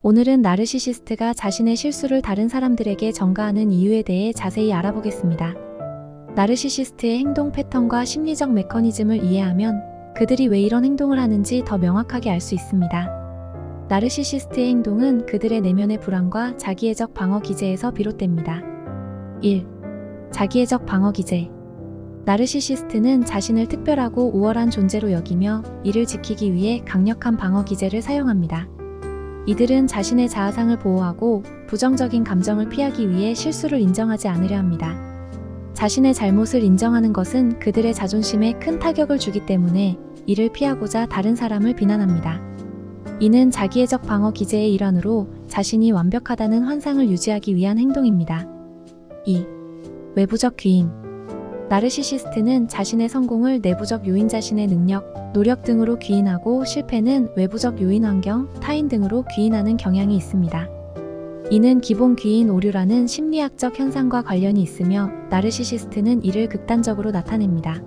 오늘은 나르시시스트가 자신의 실수를 다른 사람들에게 전가하는 이유에 대해 자세히 알아보겠습니다. 나르시시스트의 행동 패턴과 심리적 메커니즘을 이해하면 그들이 왜 이런 행동을 하는지 더 명확하게 알 수 있습니다. 나르시시스트의 행동은 그들의 내면의 불안과 자기애적 방어 기제에서 비롯됩니다. 1. 자기애적 방어 기제. 나르시시스트는 자신을 특별하고 우월한 존재로 여기며 이를 지키기 위해 강력한 방어 기제를 사용합니다. 이들은 자신의 자아상을 보호하고 부정적인 감정을 피하기 위해 실수를 인정하지 않으려 합니다. 자신의 잘못을 인정하는 것은 그들의 자존심에 큰 타격을 주기 때문에 이를 피하고자 다른 사람을 비난합니다. 이는 자기애적 방어 기제의 일환으로 자신이 완벽하다는 환상을 유지하기 위한 행동입니다. 2. 외부적 귀인. 나르시시스트는 자신의 성공을 내부적 요인, 자신의 능력, 노력 등으로 귀인하고 실패는 외부적 요인, 환경, 타인 등으로 귀인하는 경향이 있습니다. 이는 기본 귀인 오류라는 심리학적 현상과 관련이 있으며 나르시시스트는 이를 극단적으로 나타냅니다.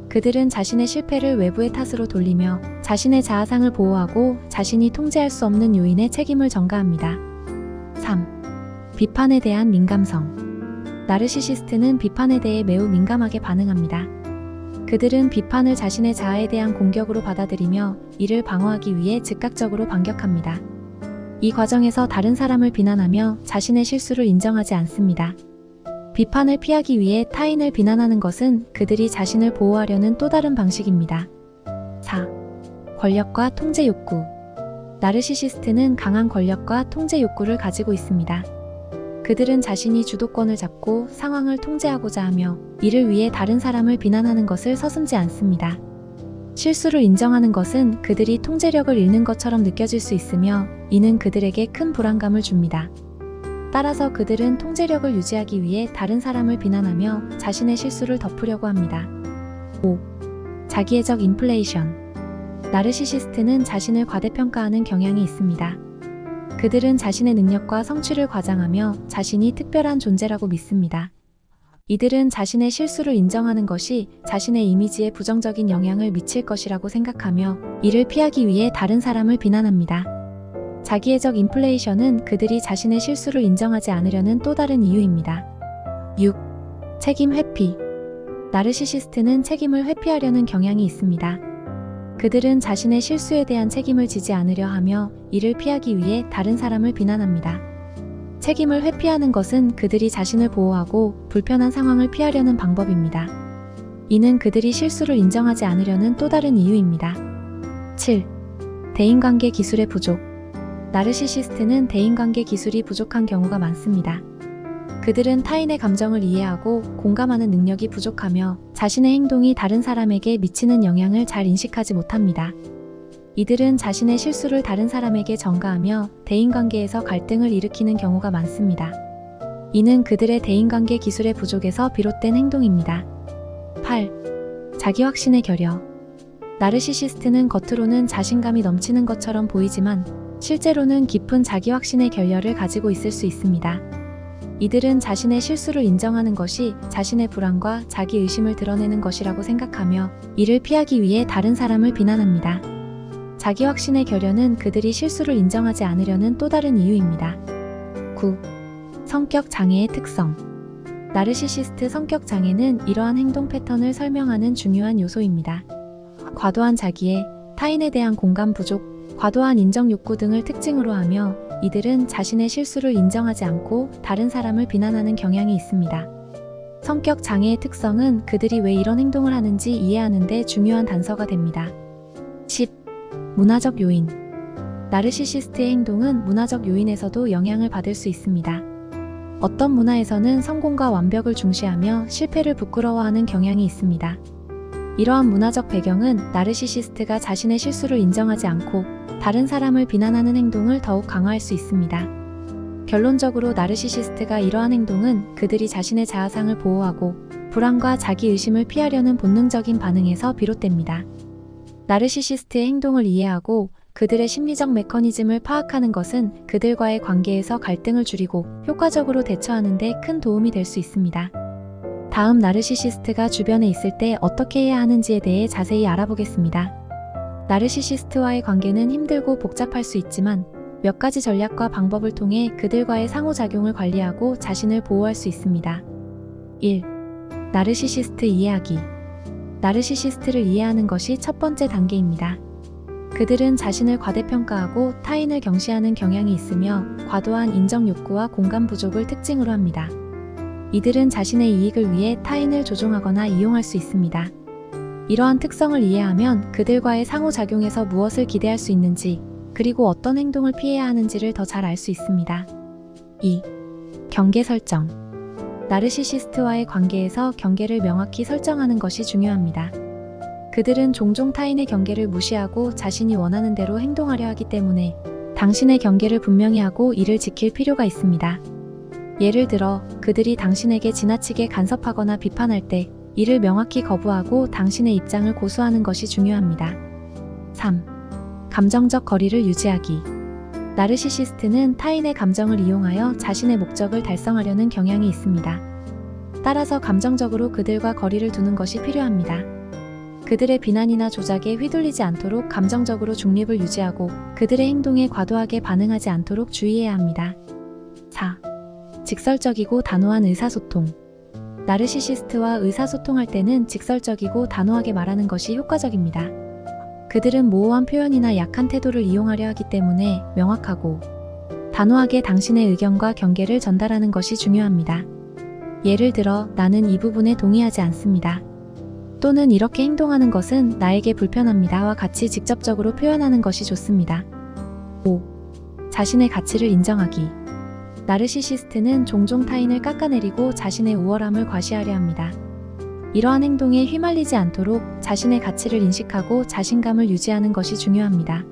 그들은 자신의 실패를 외부의 탓으로 돌리며 자신의 자아상을 보호하고 자신이 통제할 수 없는 요인에 책임을 전가합니다. 3. 비판에 대한 민감성. 나르시시스트는 비판에 대해 매우 민감하게 반응합니다. 그들은 비판을 자신의 자아에 대한 공격으로 받아들이며 이를 방어하기 위해 즉각적으로 반격합니다. 이 과정에서 다른 사람을 비난하며 자신의 실수를 인정하지 않습니다. 비판을 피하기 위해 타인을 비난하는 것은 그들이 자신을 보호하려는 또 다른 방식입니다. 4. 권력과 통제 욕구. 나르시시스트는 강한 권력과 통제 욕구를 가지고 있습니다. 그들은 자신이 주도권을 잡고 상황을 통제하고자 하며 이를 위해 다른 사람을 비난하는 것을 서슴지 않습니다. 실수를 인정하는 것은 그들이 통제력을 잃는 것처럼 느껴질 수 있으며 이는 그들에게 큰 불안감을 줍니다. 따라서 그들은 통제력을 유지하기 위해 다른 사람을 비난하며 자신의 실수를 덮으려고 합니다. 5. 자기애적 인플레이션. 나르시시스트는 자신을 과대평가하는 경향이 있습니다. 그들은 자신의 능력과 성취를 과장하며 자신이 특별한 존재라고 믿습니다. 이들은 자신의 실수를 인정하는 것이 자신의 이미지에 부정적인 영향을 미칠 것이라고 생각하며 이를 피하기 위해 다른 사람을 비난합니다. 자기애적 인플레이션은 그들이 자신의 실수를 인정하지 않으려는 또 다른 이유입니다. 6. 책임 회피. 나르시시스트는 책임을 회피하려는 경향이 있습니다. 그들은 자신의 실수에 대한 책임을 지지 않으려 하며 이를 피하기 위해 다른 사람을 비난합니다. 책임을 회피하는 것은 그들이 자신을 보호하고 불편한 상황을 피하려는 방법입니다. 이는 그들이 실수를 인정하지 않으려는 또 다른 이유입니다. 7. 대인관계 기술의 부족. 나르시시스트는 대인관계 기술이 부족한 경우가 많습니다. 그들은 타인의 감정을 이해하고 공감하는 능력이 부족하며 자신의 행동이 다른 사람에게 미치는 영향을 잘 인식하지 못합니다. 이들은 자신의 실수를 다른 사람에게 전가하며 대인관계에서 갈등을 일으키는 경우가 많습니다. 이는 그들의 대인관계 기술의 부족에서 비롯된 행동입니다. 8. 자기 확신의 결여. 나르시시스트는 겉으로는 자신감이 넘치는 것처럼 보이지만 실제로는 깊은 자기 확신의 결여를 가지고 있을 수 있습니다. 이들은 자신의 실수를 인정하는 것이 자신의 불안과 자기 의심을 드러내는 것이라고 생각하며 이를 피하기 위해 다른 사람을 비난합니다. 자기 확신의 결여는 그들이 실수를 인정하지 않으려는 또 다른 이유입니다. 9. 성격 장애의 특성. 나르시시스트 성격 장애는 이러한 행동 패턴을 설명하는 중요한 요소입니다. 과도한 자기애, 타인에 대한 공감 부족, 과도한 인정 욕구 등을 특징으로 하며 이들은 자신의 실수를 인정하지 않고 다른 사람을 비난하는 경향이 있습니다. 성격 장애의 특성은 그들이 왜 이런 행동을 하는지 이해하는 데 중요한 단서가 됩니다. 10. 문화적 요인. 나르시시스트의 행동은 문화적 요인에서도 영향을 받을 수 있습니다. 어떤 문화에서는 성공과 완벽을 중시하며 실패를 부끄러워하는 경향이 있습니다. 이러한 문화적 배경은 나르시시스트가 자신의 실수를 인정하지 않고 다른 사람을 비난하는 행동을 더욱 강화할 수 있습니다. 결론적으로 나르시시스트가 이러한 행동은 그들이 자신의 자아상을 보호하고 불안과 자기 의심을 피하려는 본능적인 반응에서 비롯됩니다. 나르시시스트의 행동을 이해하고 그들의 심리적 메커니즘을 파악하는 것은 그들과의 관계에서 갈등을 줄이고 효과적으로 대처하는 데 큰 도움이 될 수 있습니다. 다음 나르시시스트가 주변에 있을 때 어떻게 해야 하는지에 대해 자세히 알아보겠습니다. 나르시시스트와의 관계는 힘들고 복잡할 수 있지만 몇 가지 전략과 방법을 통해 그들과의 상호작용을 관리하고 자신을 보호할 수 있습니다. 1. 나르시시스트 이해하기. 나르시시스트를 이해하는 것이 첫 번째 단계입니다. 그들은 자신을 과대평가하고 타인을 경시하는 경향이 있으며 과도한 인정 욕구와 공감 부족을 특징으로 합니다. 이들은 자신의 이익을 위해 타인을 조종하거나 이용할 수 있습니다. 이러한 특성을 이해하면 그들과의 상호작용에서 무엇을 기대할 수 있는지, 그리고 어떤 행동을 피해야 하는지를 더 잘 알 수 있습니다. 2. 경계 설정. 나르시시스트와의 관계에서 경계를 명확히 설정하는 것이 중요합니다. 그들은 종종 타인의 경계를 무시하고 자신이 원하는 대로 행동하려 하기 때문에 당신의 경계를 분명히 하고 이를 지킬 필요가 있습니다. 예를 들어, 그들이 당신에게 지나치게 간섭하거나 비판할 때 이를 명확히 거부하고 당신의 입장을 고수하는 것이 중요합니다. 3. 감정적 거리를 유지하기. 나르시시스트는 타인의 감정을 이용하여 자신의 목적을 달성하려는 경향이 있습니다. 따라서 감정적으로 그들과 거리를 두는 것이 필요합니다. 그들의 비난이나 조작에 휘둘리지 않도록 감정적으로 중립을 유지하고 그들의 행동에 과도하게 반응하지 않도록 주의해야 합니다. 4. 직설적이고 단호한 의사소통. 나르시시스트와 의사소통할 때는 직설적이고 단호하게 말하는 것이 효과적입니다. 그들은 모호한 표현이나 약한 태도를 이용하려 하기 때문에 명확하고 단호하게 당신의 의견과 경계를 전달하는 것이 중요합니다. 예를 들어, 나는 이 부분에 동의하지 않습니다. 또는 이렇게 행동하는 것은 나에게 불편합니다와 같이 직접적으로 표현하는 것이 좋습니다. 5. 자신의 가치를 인정하기. 나르시시스트는 종종 타인을 깎아내리고 자신의 우월함을 과시하려 합니다. 이러한 행동에 휘말리지 않도록 자신의 가치를 인식하고 자신감을 유지하는 것이 중요합니다.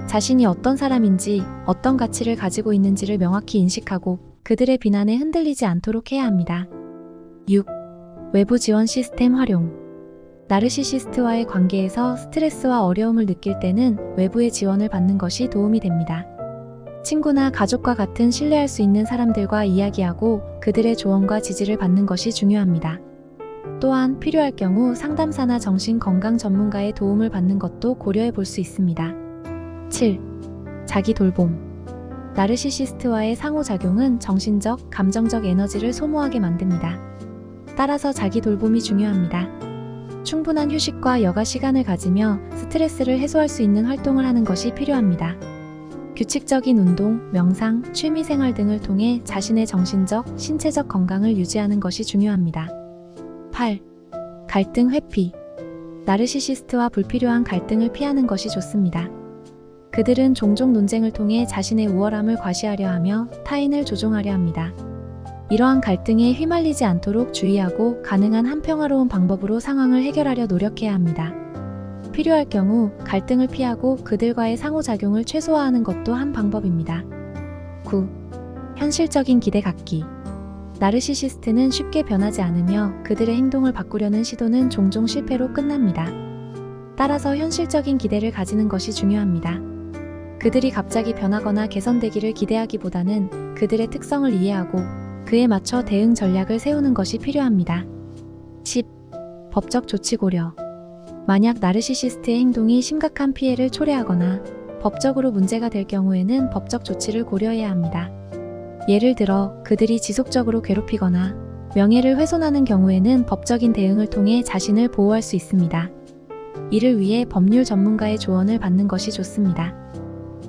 자신이 어떤 사람인지, 어떤 가치를 가지고 있는지를 명확히 인식하고 그들의 비난에 흔들리지 않도록 해야 합니다. 6. 외부 지원 시스템 활용. 나르시시스트와의 관계에서 스트레스와 어려움을 느낄 때는 외부의 지원을 받는 것이 도움이 됩니다. 친구나 가족과 같은 신뢰할 수 있는 사람들과 이야기하고 그들의 조언과 지지를 받는 것이 중요합니다. 또한 필요할 경우 상담사나 정신건강 전문가의 도움을 받는 것도 고려해 볼 수 있습니다. 7. 자기 돌봄. 나르시시스트와의 상호작용은 정신적, 감정적 에너지를 소모하게 만듭니다. 따라서 자기 돌봄이 중요합니다. 충분한 휴식과 여가 시간을 가지며 스트레스를 해소할 수 있는 활동을 하는 것이 필요합니다. 규칙적인 운동, 명상, 취미생활 등을 통해 자신의 정신적, 신체적 건강을 유지하는 것이 중요합니다. 8. 갈등 회피. 나르시시스트와 불필요한 갈등을 피하는 것이 좋습니다. 그들은 종종 논쟁을 통해 자신의 우월함을 과시하려 하며 타인을 조종하려 합니다. 이러한 갈등에 휘말리지 않도록 주의하고 가능한 한 평화로운 방법으로 상황을 해결하려 노력해야 합니다. 필요할 경우 갈등을 피하고 그들과의 상호작용을 최소화하는 것도 한 방법입니다. 9. 현실적인 기대 갖기. 나르시시스트는 쉽게 변하지 않으며 그들의 행동을 바꾸려는 시도는 종종 실패로 끝납니다. 따라서 현실적인 기대를 가지는 것이 중요합니다. 그들이 갑자기 변하거나 개선되기를 기대하기보다는 그들의 특성을 이해하고 그에 맞춰 대응 전략을 세우는 것이 필요합니다. 10. 법적 조치 고려. 만약 나르시시스트의 행동이 심각한 피해를 초래하거나 법적으로 문제가 될 경우에는 법적 조치를 고려해야 합니다. 예를 들어 그들이 지속적으로 괴롭히거나 명예를 훼손하는 경우에는 법적인 대응을 통해 자신을 보호할 수 있습니다. 이를 위해 법률 전문가의 조언을 받는 것이 좋습니다.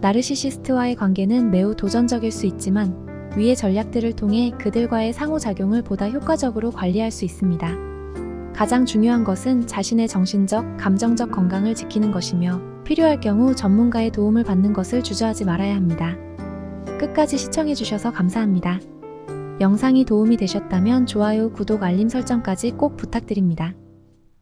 나르시시스트와의 관계는 매우 도전적일 수 있지만 위의 전략들을 통해 그들과의 상호작용을 보다 효과적으로 관리할 수 있습니다. 가장 중요한 것은 자신의 정신적, 감정적 건강을 지키는 것이며 필요할 경우 전문가의 도움을 받는 것을 주저하지 말아야 합니다. 끝까지 시청해주셔서 감사합니다. 영상이 도움이 되셨다면 좋아요, 구독, 알림 설정까지 꼭 부탁드립니다.